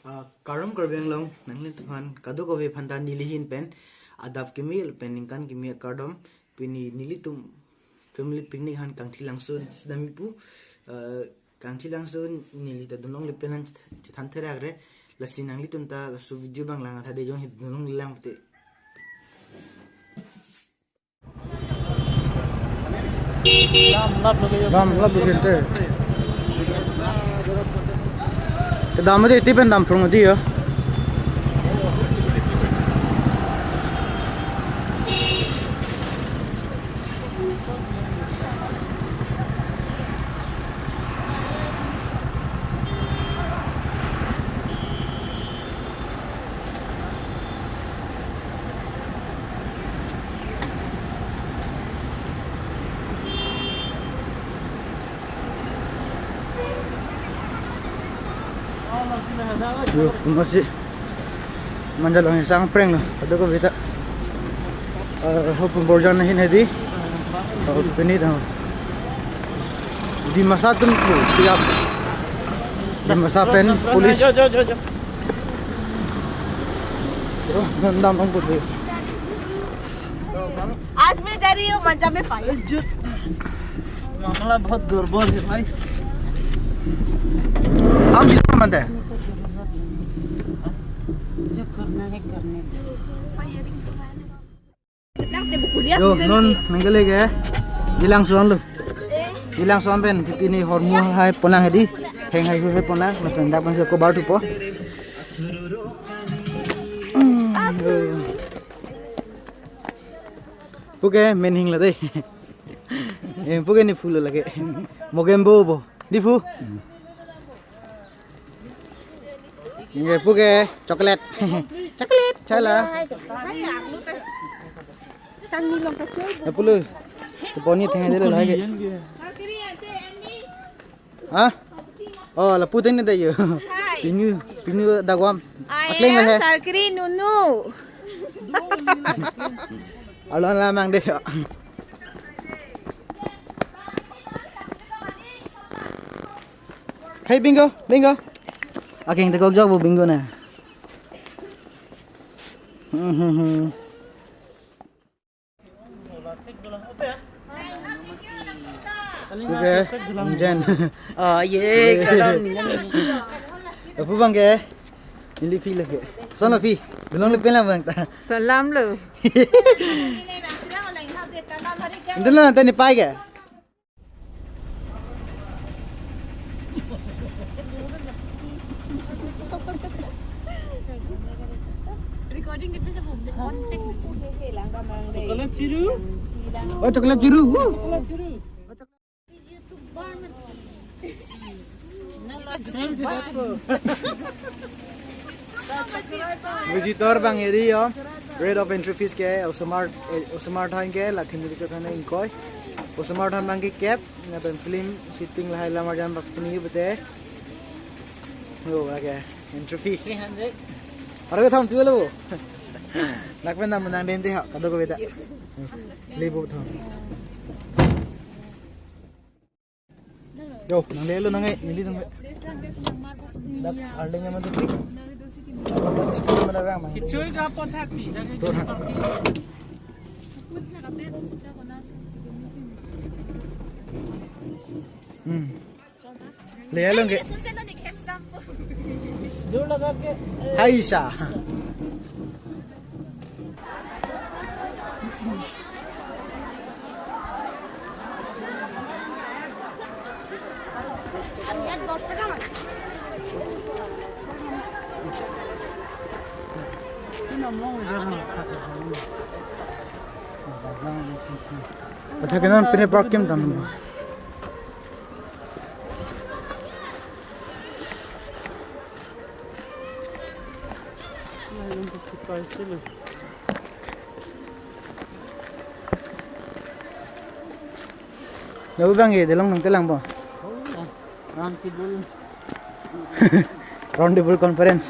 Karam karbeng long nanglin tuhan kado ko be phantan nilihin pen adap kimil peningkan kimia kardom pini nilitum family picnic han kangthi langsun sidamipu kangthi langsun nilita dunong lipenan than thera gre lasi nangli tunta lasu video bang langa thade jong hit dunong lang te lam lab te kedam de tipen dam from dia masih manjal ang isang prank ada ko bita hoping borjan na hinedi pinit di masa tu siap di masa pen polis nandam ang putih आज मैं जा रही हूँ मंजा में फायर मामला बहुत गड़बड़ है भाई हम कितना मंद है जो करना है करने yo non menggele ke hilang suan lu hilang suan pen ini hormu hai ponang hedi heng hai hai ponang na pen dak pan se ko bar tu po puke menhing la dei puke ni full lage mogembo bo di fu nge puke coklat coklat chala Napulu, poni tengah dia lagi. Ah, oh, lapu tengah dia yo. Pinu dagwam. Akleng lah. सरकरी नुनू Alon lamang deh. Hey bingo, bingo. Aking tegok jog bingo na. Oke, Jen. oh ye kalau Apa bang ke? Ini pi lagi. Sana pi. Belum lepas lah bang. सलाम लो Ini lah nanti ni pai ke? Recording कितने जब हमने कौन check chocolate Chiru Oh coklat biru. Visitor bang ini yo. Rate of entry fees ke Osmar Than ke lathi mili ka thane inkoi. Osmar Than bang ke cap na ben film sitting lahai lamar jan bakni bete. Yo lage entry fee 300 Harga tham tu lo. Nak pen nam nang den te ha kado ko beta. Libo tham. Yo nang le lo nang ai mili nang. Dak arling man tu tik. School mana bang mang. किचुई का पथा थी जाके तो ले लो के जोर लगा के Haisha. Kata kenan pine park kem tam. Lalu bang ye delong nang telang po. Roundtable conference.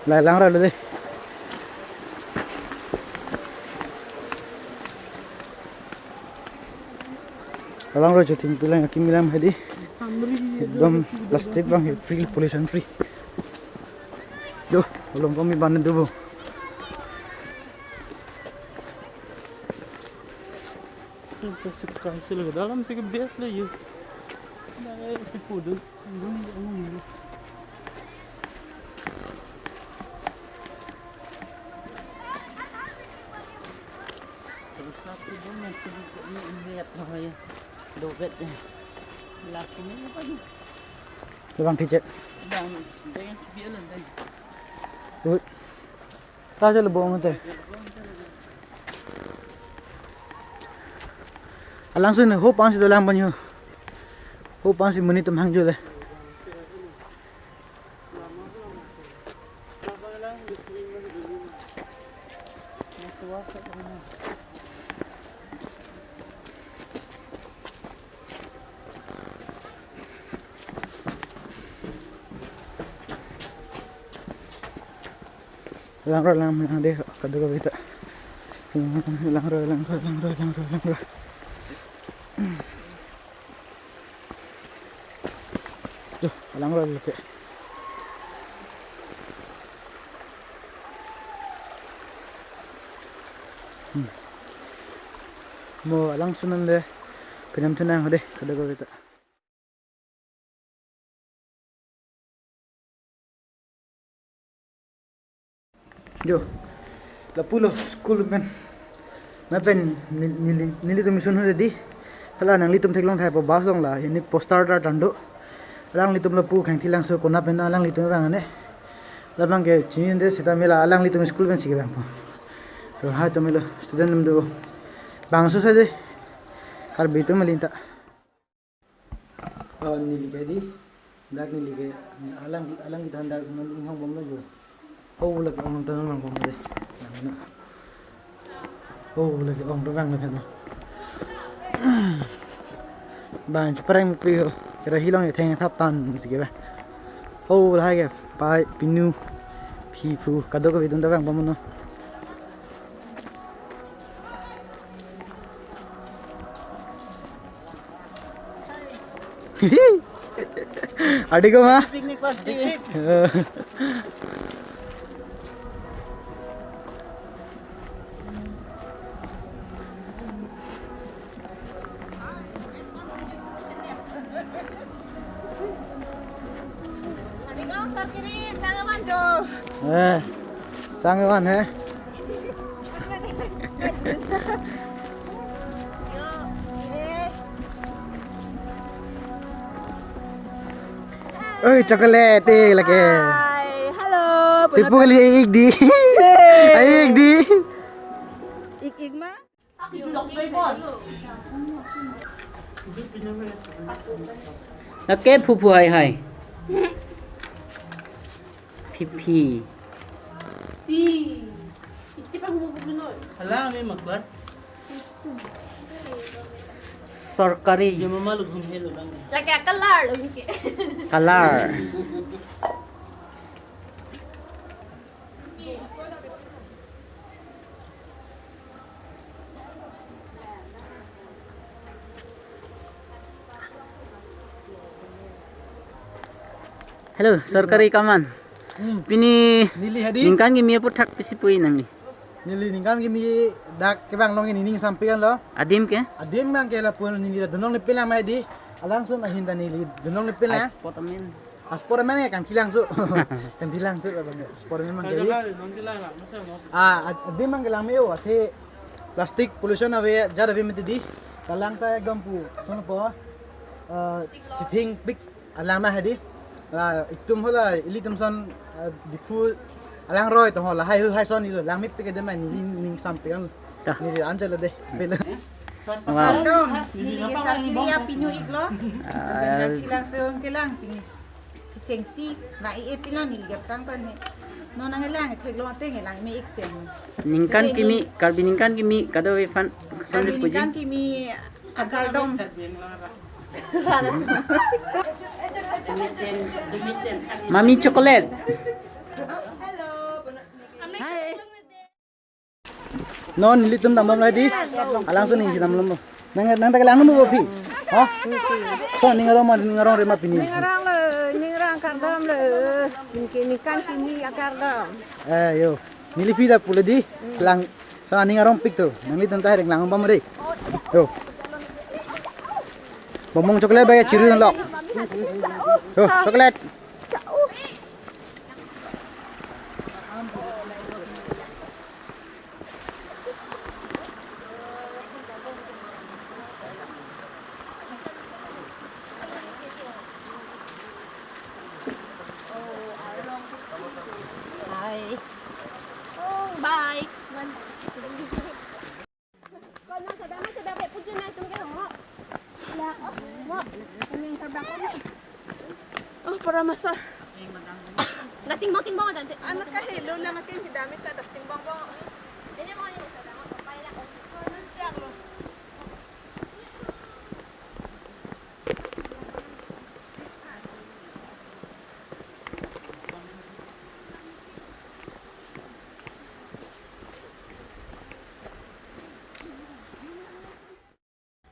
Lai lang ra deh. Alang ro chuting tulang akim milam hedi. हमरी एकदम plastic bang free pollution free yo belum kami banin tu bu Kita suka sila ke dalam sih bias lah you. Nah, si pudu. Terus satu banyak ini lihat bahaya. Dovetnya. Laku ni apa ni? bang tijet Dan jangan biarlah dan. tu ta je lebong tu langsung ho pang si dalam banyu ho pang si menit hang je le lang deh kado ko bita lang ro Duh, lang ro leke mo lang sunan deh pinam tunang deh kado ko bita Yo, la pulo school men. Napen nili tu mission ready. Hala nang litum theklong thai po bas long la ini poster ta tando. Alang litum la pu khang thilang so kona pen alang litum bang ane. La bang ke chin de sita mela alang litum school ben sig bang po. To ha to melo student num do. Bang so sa de. Kar bitu melinta. Nili ke di. Dak nili ke alang kita hendak ngong bom la jo. Oh lagi orang tu memang bom deh. Oh lagi orang tu memang nak. Bang cepat pergi. Kira hilang ya tengah tap tan gitu kan. Oh lagi pai pinu pipu kado ko bidun tu memang bom no. Adik ko mah. Piknik pas piknik. Sanggawan he. Oi chocolate lagi. Halo. Tipu kali ik di. Ik di. Ik mah. Nakep pupu hai. Pipi. Hala kami magbat. Sorkari. Yung mama lughum helo lang. Lagi color loh ni. Color. Hello, sorkari kaman. Pini Nili hadi. ningkan gi mia puthak pisi pui nang ni. Nili ningkan kimi dak ke bang long ini ning sampean lo. Adim ke? Adim bang ke la pun nili donong ni pila mai di. Alang sun ahinda nili donong ni pila. Spotamin. Aspor mana kan tilang su. Kan tilang su bang. Aspor memang jadi. Adim bang ke lameo ate plastik pollution ave jada ve meti di. Kalang ta ekdam pu. Sun po. Chithing big alama hadi. Itum hola ilitum son difu alang roy to hola hai son ni lang mip ke dem ni ning sampean ni anjala de bela Wow. Ini kisah kiri api nyu iklo. Dengan cilang seong kelang pini. Kecengsi, nak pilang ni gap tang pan he. Nona ngelang thek lo te ngelang me extend. Ningkan kimi karbi ningkan kimi kado we fan sonde puji. Kan kimi agar dom. Mami chocolate. non litum tamam lagi alang sun ni tamam nang tak lang mo pi Oh, so ningarong rema pini. Ningarang kardam le, kini kan kini akardam. Yo, nilipi dah pula di lang. So ningarong pik tu, nang lihat entah lang bam deh. Yo, bomong coklat bayar ciru nang. Yo, coklat. Bye. Oh, para masa. Nating mo timbang dante. Ano ka hello lang atin si damit ka dating bongbong. Ini mo yung sa damo pa ila ko.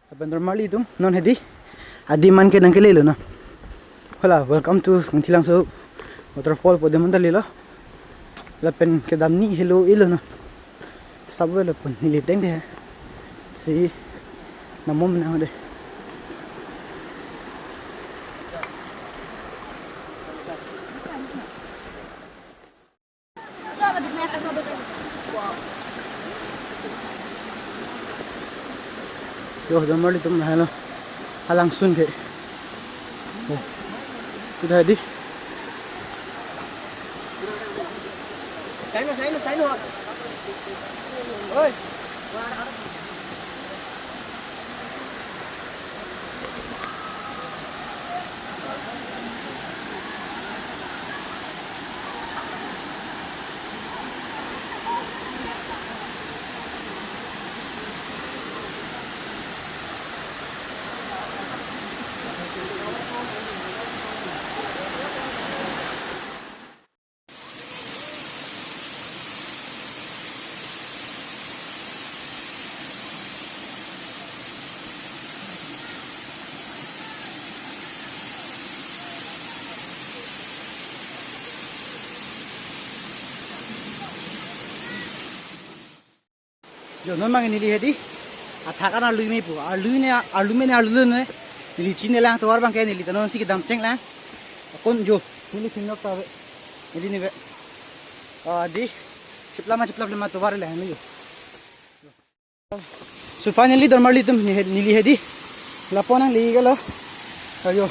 Apa normal itu non hedi adi man ke nangkele lo na hola welcome to Kangtilang so waterfall po deman dali lo lapen ke damni hello ilo na sabwe lo pun niliteng de si namom na de yo normal itu mana lo langsung ke oh sudah di Saya oi yo memang ini lihat di athakan alui me pu alui ne alu ne nili chine lang tawar bang ke nili tanon si kedam ceng lang kon jo nili kinok ta nili ne di cipla lama tawar le ne yo so finally dormali tum nili hedi laponang li galo ayo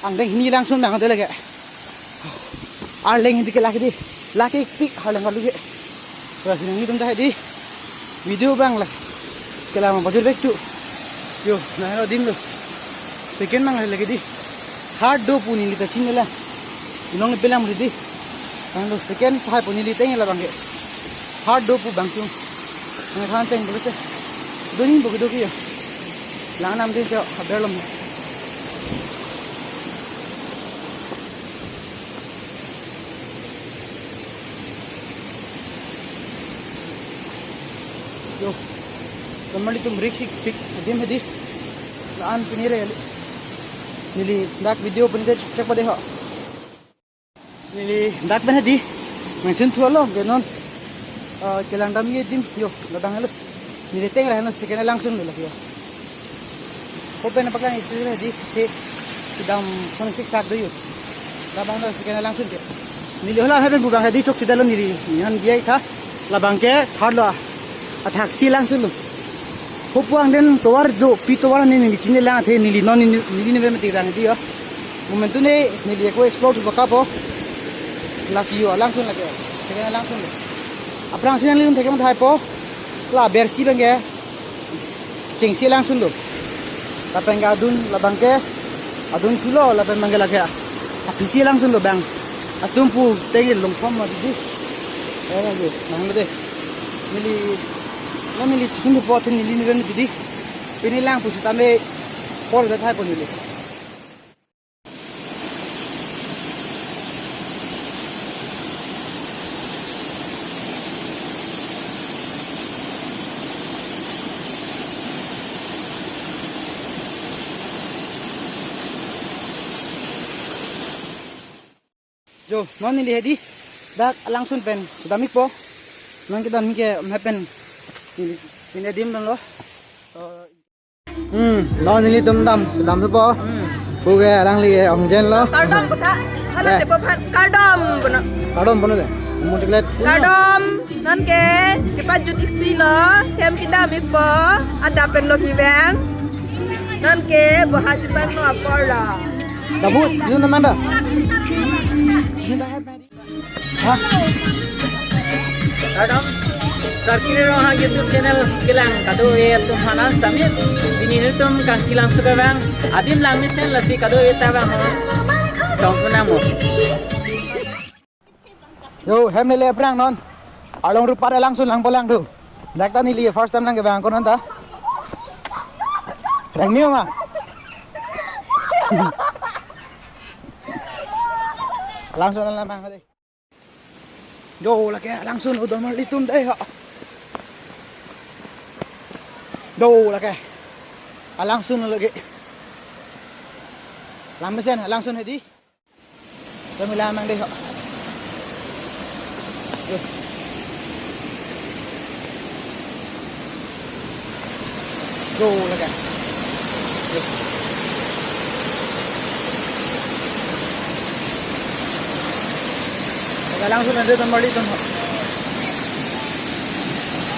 ang deng ni langsung bang de lage arleng di ke laki pik halang alu ge terus ni tum dah di video bang lah kalau mau baju baik tu yo nah lo dim lo second bang lagi di hard do pun ini tak cina lah inong ni pelang mudi kalau second thai pun ini tengah lah bang ke hard do pun bang tu ngai khan teng boleh tu doni boleh do kia lang nam din jo haber lom yo kembali tu meriksi pik dim hedi laan pinire nili dak video pun cek pada ho nili dak ben hedi mention tu lo genon kelang dam ye dim yo ladang halo nili teng lah sekena langsung lo yo open apa kan itu hedi ke sedang konsik tak do yo labang dah sekena langsung ke nili hola haben bu bang hedi chok sidalo nili yan giai tha labang ke thar lo taksi langsung lo. Hopuang den towar do pi towar ni chine lang the nili non nili ne me tirang dia. Momentu ne nili ko explore tu bakapo. Lasio langsung lagi. Sekena langsung lo. Aprang sinan lim theke thai po. La bersi bangge. Cengsi langsung lo. Lapeng adun labangke adun kulo lapeng mangge lagi. Apisi langsung lo bang. Atumpu tegil long pom di. Lagi nang de. Nili nili sungguh buat nili ren jadi ini lang pusi tambe por dah thai pun nili Jo, non nili hedi. Dak langsung pen. Sudah mik po. Non kita mike happen. Ini dim dong lo. Non nili dam tu po. Buge alang li ong jen lo. Kardom putra. Hala te papat kardom puno. Kadom pono de. Mu coklat. Kardom nan ke pajut isi lo. Kem kita mikpo ada pen lo kiwang. Nan ke bahajit bang no aporla. Dabut, itu nama anda. Ini dah happen. Hah? Kadam sarkire roha YouTube channel kilang kado e tum hanas tamit ini tum kang kilang suka bang adim lang mission lasi kado e ta bang tongpuna mo Yo, hem nile perang non. Along rupa ada langsung lang polang tu. Dakta ni liye first time lang ke bang konon ta. Rang niyo ma. Langsung lang bang tadi. Yo, lagi langsung udah mau litum deh ha. Do lagi. Langsung lagi. Lamesen langsung hedi. Kami lamang deh ha. Yo. Go lagi. Yo. Langsung ada tempat itu.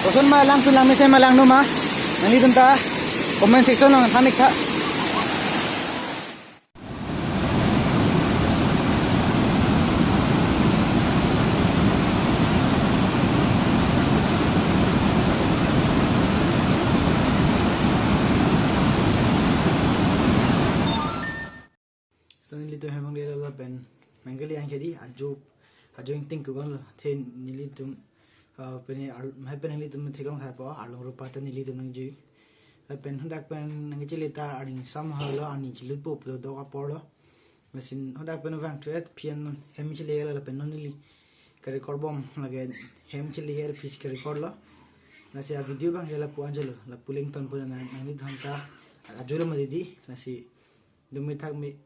Bosan mah langsung lang mesej malang no mah. Nanti tentang comment section lang thanik tha. So nilito hemang dia la ben. Manggali yang jadi ajo yang tingku kan lo. Then nilitum peni pen nilitum thekong thai po along rupa ta nilitum nang ji. Pen hendak pen nang cilita ani sam halo ani cilut pop do ka por lo. Mesin hendak pen vang tuet pian hem cili la pen nili. Ka record bom lagi hem cili her pitch ka record lo. Nasi video bang jala pu anjalo la puling ton pun nang ni dhanta ajo la madidi nasi dumi thak mi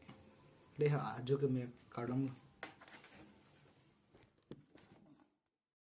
deha ajo ke me kardam